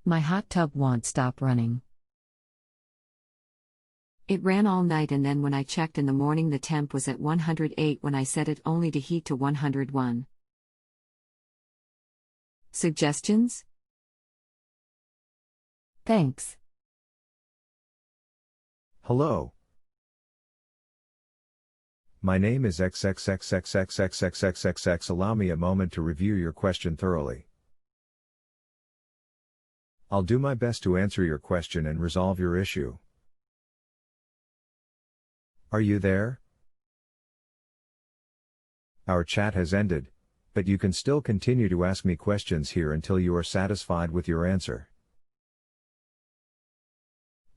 My hot tub won't stop running. It ran all night, and then when I checked in the morning the temp was at 108 when I set it only to heat to 101. Suggestions? Thanks. Hello. My name is XXXXX. Allow me a moment to review your question thoroughly. I'll do my best to answer your question and resolve your issue. Are you there? Our chat has ended, but you can still continue to ask me questions here until you are satisfied with your answer.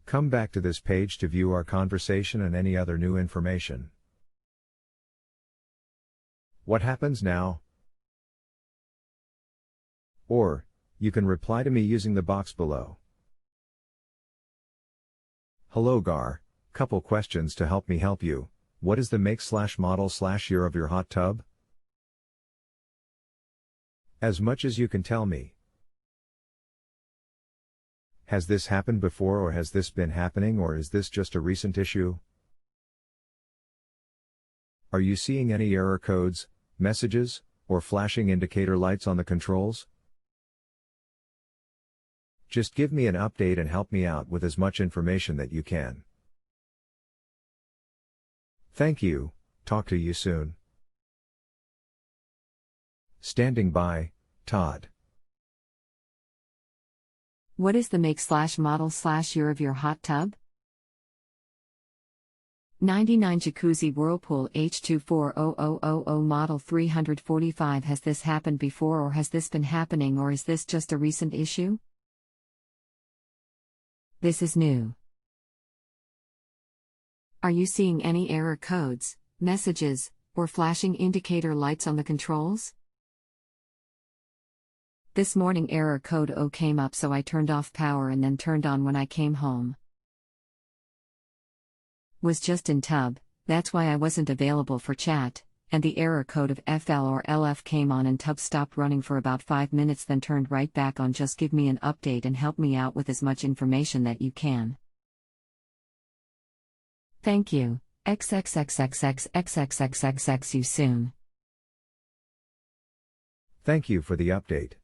Come back to this page to view our conversation and any other new information. What happens now? Or, you can reply to me using the box below. Hello Gar, couple questions to help me help you. What is the make/model/year of your hot tub? As much as you can tell me. Has this happened before, or has this been happening, or is this just a recent issue? Are you seeing any error codes, messages, or flashing indicator lights on the controls? Just give me an update and help me out with as much information that you can. Thank you, talk to you soon. Standing by, Todd. What is the make/model/year of your hot tub? 99 Jacuzzi Whirlpool H24000 model 345. Has this happened before, or has this been happening, or is this just a recent issue? This is new. Are you seeing any error codes, messages, or flashing indicator lights on the controls? This morning error code O came up, so I turned off power and then turned on when I came home. Was just in tub, that's why I wasn't available for chat, and the error code of FL or LF came on and tub stopped running for about 5 minutes, then turned right back on. Just give me an update and help me out with as much information that you can. Thank you, XXXXX. You soon. Thank you for the update.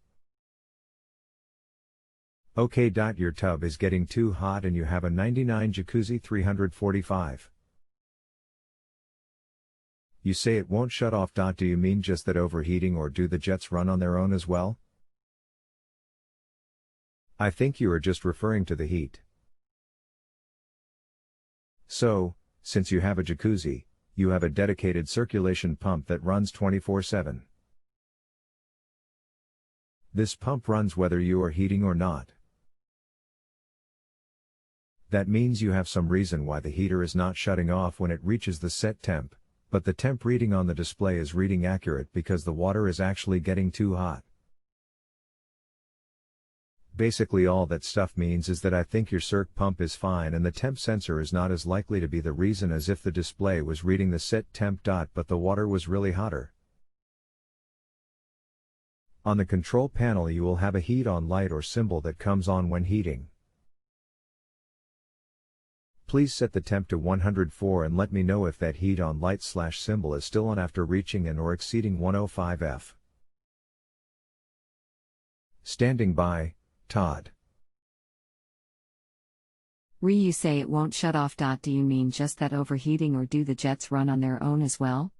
Okay. Your tub is getting too hot and you have a 99 Jacuzzi 345. You say it won't shut off. Do you mean just that overheating, or do the jets run on their own as well? I think you are just referring to the heat. So, since you have a jacuzzi, you have a dedicated circulation pump that runs 24/7. This pump runs whether you are heating or not. That means you have some reason why the heater is not shutting off when it reaches the set temp, but the temp reading on the display is reading accurate because the water is actually getting too hot. Basically all that stuff means is that I think your circ pump is fine and the temp sensor is not as likely to be the reason as if the display was reading the set temp. But the water was really hotter. On the control panel you will have a heat on light or symbol that comes on when heating. Please set the temp to 104 and let me know if that heat on light / symbol is still on after reaching and or exceeding 105 F. Standing by, Todd. You say it won't shut off. Do you mean just that overheating, or do the jets run on their own as well?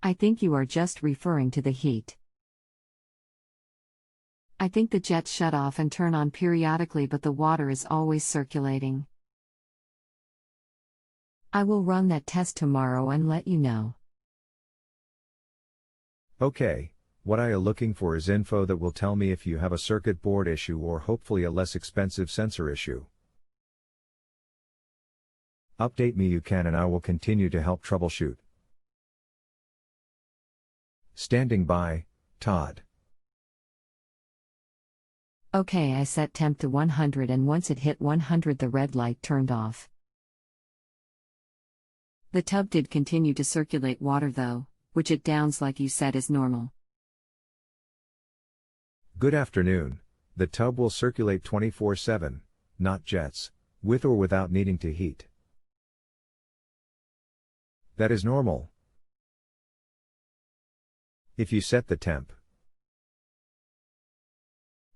I think you are just referring to the heat. I think the jets shut off and turn on periodically, but the water is always circulating. I will run that test tomorrow and let you know. Okay, what I am looking for is info that will tell me if you have a circuit board issue or hopefully a less expensive sensor issue. Update me you can and I will continue to help troubleshoot. Standing by, Todd. Okay, I set temp to 100 and once it hit 100 the red light turned off. The tub did continue to circulate water though, which it downs like you said is normal. Good afternoon. The tub will circulate 24/7, not jets, with or without needing to heat. That is normal. If you set the temp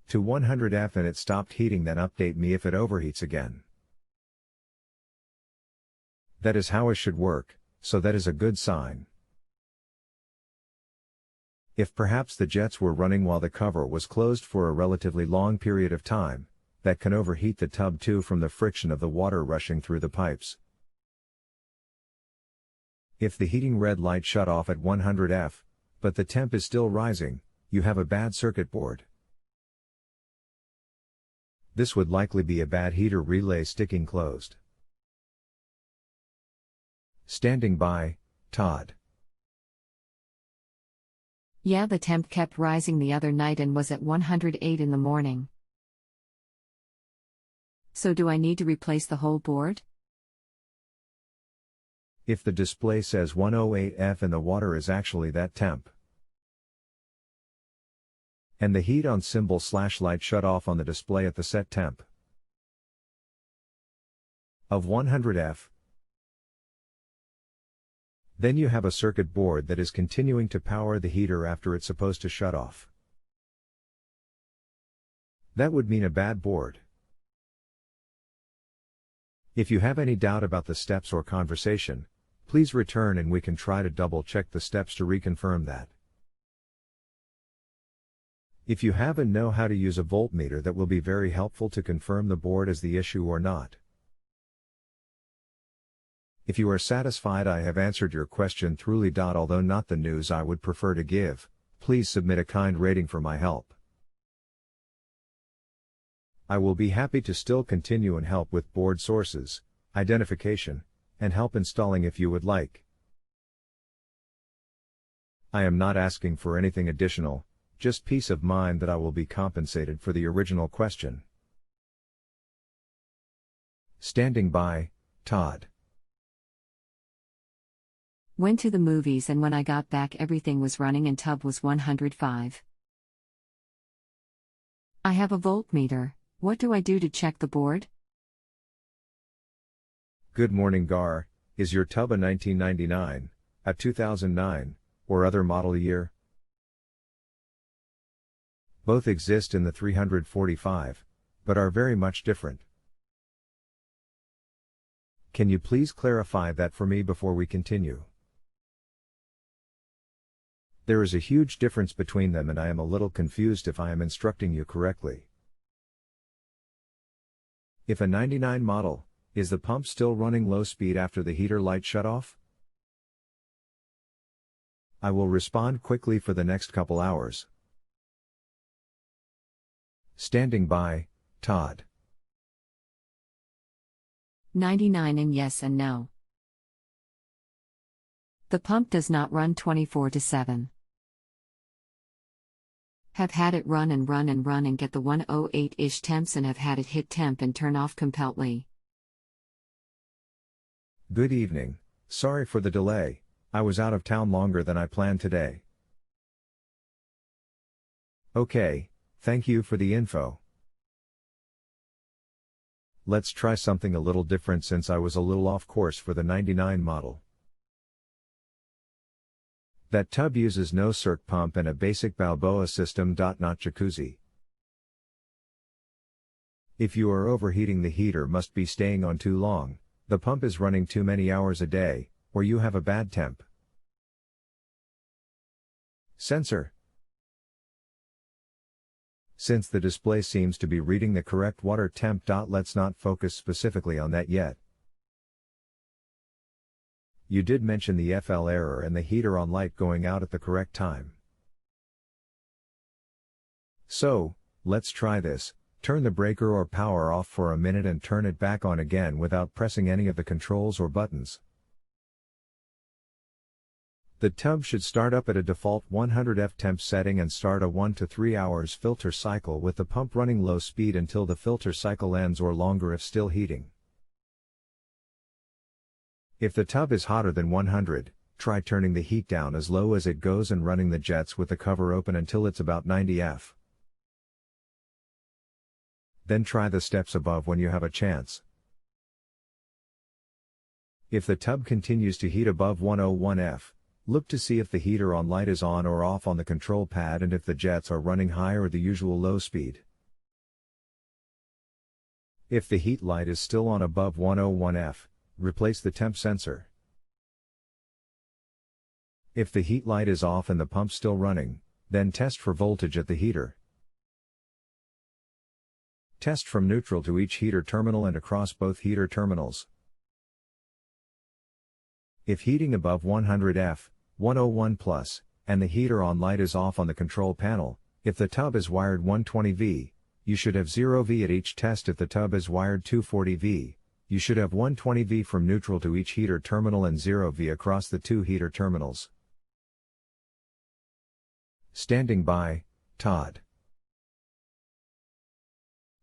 to 100 F and it stopped heating, then update me if it overheats again. That is how it should work, so that is a good sign. If perhaps the jets were running while the cover was closed for a relatively long period of time, that can overheat the tub too from the friction of the water rushing through the pipes. If the heating red light shut off at 100 F, but the temp is still rising, you have a bad circuit board. This would likely be a bad heater relay sticking closed. Standing by, Todd. Yeah, the temp kept rising the other night and was at 108 in the morning. So do I need to replace the whole board? If the display says 108 F and the water is actually that temp, and the heat on symbol/light shut off on the display at the set temp of 100 F, then you have a circuit board that is continuing to power the heater after it's supposed to shut off. That would mean a bad board. If you have any doubt about the steps or conversation, please return and we can try to double-check the steps to reconfirm that. If you have and know how to use a voltmeter, that will be very helpful to confirm the board is the issue or not. If you are satisfied I have answered your question truly. Although not the news I would prefer to give, please submit a kind rating for my help. I will be happy to still continue and help with board sources, identification, and help installing if you would like. I am not asking for anything additional, just peace of mind that I will be compensated for the original question. Standing by, Todd. Went to the movies and when I got back everything was running and tub was 105. I have a voltmeter. What do I do to check the board? Good morning, Gar. Is your tub a 1999, a 2009, or other model year? Both exist in the 345, but are very much different. Can you please clarify that for me before we continue? There is a huge difference between them and I am a little confused if I am instructing you correctly. If a 99 model, is the pump still running low speed after the heater light shut off? I will respond quickly for the next couple hours. Standing by, Todd. 99 and yes and no. The pump does not run 24/7. Have had it run and get the 108-ish temps and have had it hit temp and turn off completely. Good evening, sorry for the delay, I was out of town longer than I planned today. Okay, thank you for the info. Let's try something a little different since I was a little off course for the 99 model. That tub uses no circ pump and a basic Balboa system. Not jacuzzi. If you are overheating, the heater must be staying on too long, the pump is running too many hours a day, or you have a bad temp sensor. Since the display seems to be reading the correct water temp. Let's not focus specifically on that yet. You did mention the FL error and the heater on light going out at the correct time. So, let's try this. Turn the breaker or power off for a minute and turn it back on again without pressing any of the controls or buttons. The tub should start up at a default 100 F temp setting and start a 1 to 3 hours filter cycle with the pump running low speed until the filter cycle ends or longer if still heating. If the tub is hotter than 100, try turning the heat down as low as it goes and running the jets with the cover open until it's about 90 F. then try the steps above when you have a chance. If the tub continues to heat above 101F, look to see if the heater on light is on or off on the control pad and if the jets are running high or the usual low speed. If the heat light is still on above 101F, replace the temp sensor. If the heat light is off and the pump still running, then test for voltage at the heater. Test from neutral to each heater terminal and across both heater terminals. If heating above 100F, 101 plus, and the heater on light is off on the control panel, if the tub is wired 120V, you should have 0V at each test. If the tub is wired 240V, you should have 120V from neutral to each heater terminal and 0V across the two heater terminals. Standing by, Todd.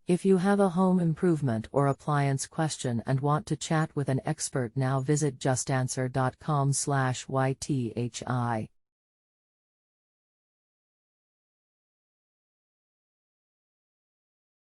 If you have a home improvement or appliance question and want to chat with an expert now, visit justanswer.com/YTHI.